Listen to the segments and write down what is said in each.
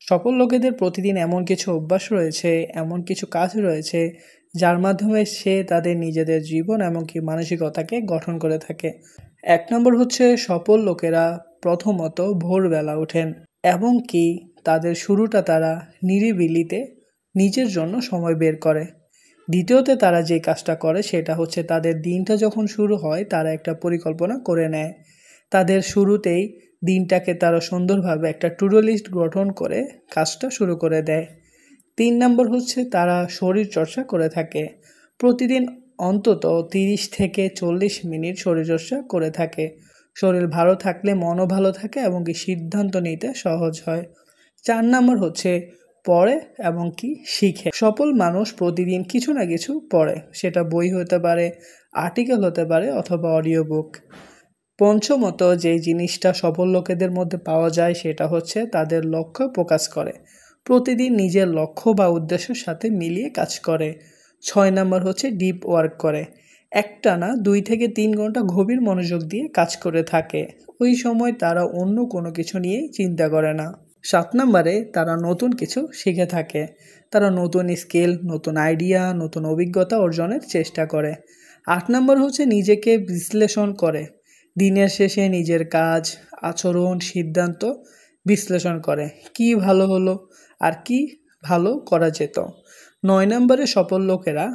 সফল লোকেদের প্রতিদিন এমন কিছু অভ্যাস রয়েছে, এমন কিছু কাজ রয়েছে যার মাধ্যমে সে তাদের নিজেদের জীবন এমনকি মানসিকতাকে গঠন করে থাকে। ১ নম্বর হচ্ছে সফল লোকেরা প্রথমত ভোরবেলা ওঠেন এবং কি তাদের শুরুটা তারা নিরিবিলিতে নিজের জন্য সময় বের করে। দ্বিতীয়তে তারা যে কাজটা করে সেটা হচ্ছে তাদের দিনটা যখন শুরু হয় তারা একটা পরিকল্পনা করে নেয়। তাদের শুরুতেই দিনটাকে তারা সুন্দরভাবে একটা টু ডু লিস্ট গঠন করে কাজটা শুরু করে দেয়। ৩ নম্বর হচ্ছে তারা শরীরচর্চা করে থাকে। প্রতিদিন অন্তত ৩০ থেকে ৪০ মিনিট শরীরচর্চা করে থাকে। শরীর ভালো থাকলে মনও ভালো থাকে এবং কি সিদ্ধান্ত নিতে সহজ হয়। ৪ নম্বর হচ্ছে পড়ে এবং কি শিখে। সফল মানুষ প্রতিদিন কিছু না কিছু পড়ে। সেটা বই হতে পারে, আর্টিকেল হতে পারে অথবা অডিও বুক। পঞ্চমত যে জিনিসটা সফল লোকেদের মধ্যে পাওয়া যায় সেটা হচ্ছে তাদের লক্ষ্য প্রকাশ করে। প্রতিদিন নিজের লক্ষ্য বা উদ্দেশ্যের সাথে মিলিয়ে কাজ করে। ৬ নম্বর হচ্ছে ডিপ ওয়ার্ক করে। একটানা ২ থেকে ৩ ঘন্টা গভীর মনোযোগ দিয়ে কাজ করে থাকে। ওই সময় তারা অন্য কোনো কিছু নিয়েই চিন্তা করে না। ৭ নম্বরে তারা নতুন কিছু শিখে থাকে। তারা নতুন স্কিল, নতুন আইডিয়া, নতুন অভিজ্ঞতা অর্জনের চেষ্টা করে। ৮ নম্বর হচ্ছে নিজেকে বিশ্লেষণ করে। দিনের শেষে নিজের কাজ, আচরণ, সিদ্ধান্ত বিশ্লেষণ করে। কি ভালো হলো আর কি ভালো করা যেত। ৯ নম্বরে সফল লোকেরা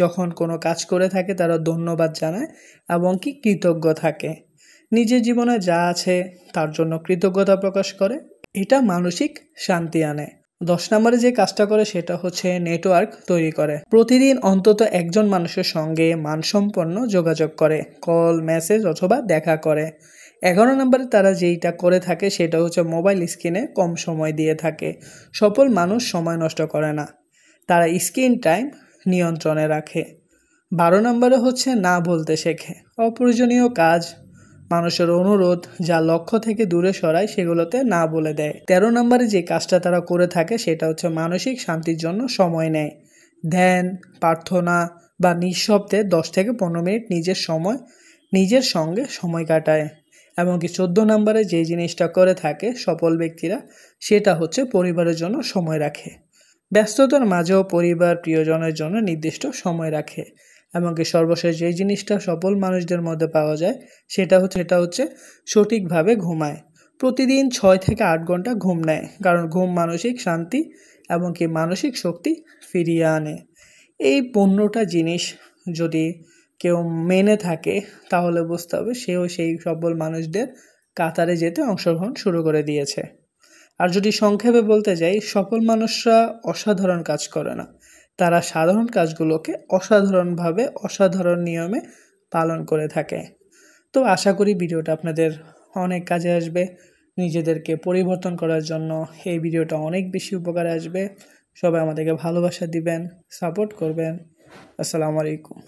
যখন কোনো কাজ করে থাকে তারা ধন্যবাদ জানায় এবং কি কৃতজ্ঞ থাকে। নিজের জীবনে যা আছে তার জন্য কৃতজ্ঞতা প্রকাশ করে। এটা মানসিক শান্তি আনে। ১০ নম্বরে যে কাজটা করে সেটা হচ্ছে নেটওয়ার্ক তৈরি করে। প্রতিদিন অন্তত একজন মানুষের সঙ্গে মানসম্পন্ন যোগাযোগ করে, কল, মেসেজ অথবা দেখা করে। ১১ নম্বরে তারা যেইটা করে থাকে সেটা হচ্ছে মোবাইল স্ক্রিনে কম সময় দিয়ে থাকে। সফল মানুষ সময় নষ্ট করে না, তারা স্ক্রিন টাইম নিয়ন্ত্রণে রাখে। ১২ নম্বরে হচ্ছে না বলতে শেখে। অপ্রয়োজনীয় কাজ, মানুষের অনুরোধ যা লক্ষ্য থেকে দূরে সরায় সেগুলোতে না বলে দেয়। ১৩ নম্বরে যে কাজটা তারা করে থাকে সেটা হচ্ছে মানসিক শান্তির জন্য সময় নেয়। ধ্যান, প্রার্থনা বা নিঃশব্দে ১০ থেকে ১৫ মিনিট নিজের সঙ্গে সময় কাটায়। এমনকি ১৪ নম্বরে যে জিনিসটা করে থাকে সফল ব্যক্তিরা সেটা হচ্ছে পরিবারের জন্য সময় রাখে। ব্যস্ততার মাঝেও পরিবার, প্রিয়জনের জন্য নির্দিষ্ট সময় রাখে। এমনকি সর্বশেষ যে জিনিসটা সফল মানুষদের মধ্যে পাওয়া যায় সেটা হচ্ছে সঠিকভাবে ঘুমায়। প্রতিদিন ৬ থেকে ৮ ঘন্টা ঘুম নেয়, কারণ ঘুম মানসিক শান্তি এমনকি মানসিক শক্তি ফিরিয়ে আনে। এই ১৫টা জিনিস যদি কেউ মেনে থাকে তাহলে বুঝতে হবে সেও সেই সফল মানুষদের কাতারে যেতে অংশগ্রহণ শুরু করে দিয়েছে। আর যদি সংক্ষেপে বলতে যাই, সফল মানুষরা অসাধারণ কাজ করে না, তারা সাধারণ কাজগুলোকে অসাধারণভাবে অসাধারণ নিয়মে পালন করে থাকে। তো আশা করি ভিডিওটা আপনাদের অনেক কাজে আসবে। নিজেদেরকে পরিবর্তন করার জন্য এই ভিডিওটা অনেক বেশি উপকারে আসবে। সবাই আমাদেরকে ভালোবাসা দিবেন, সাপোর্ট করবেন। আসসালামু আলাইকুম।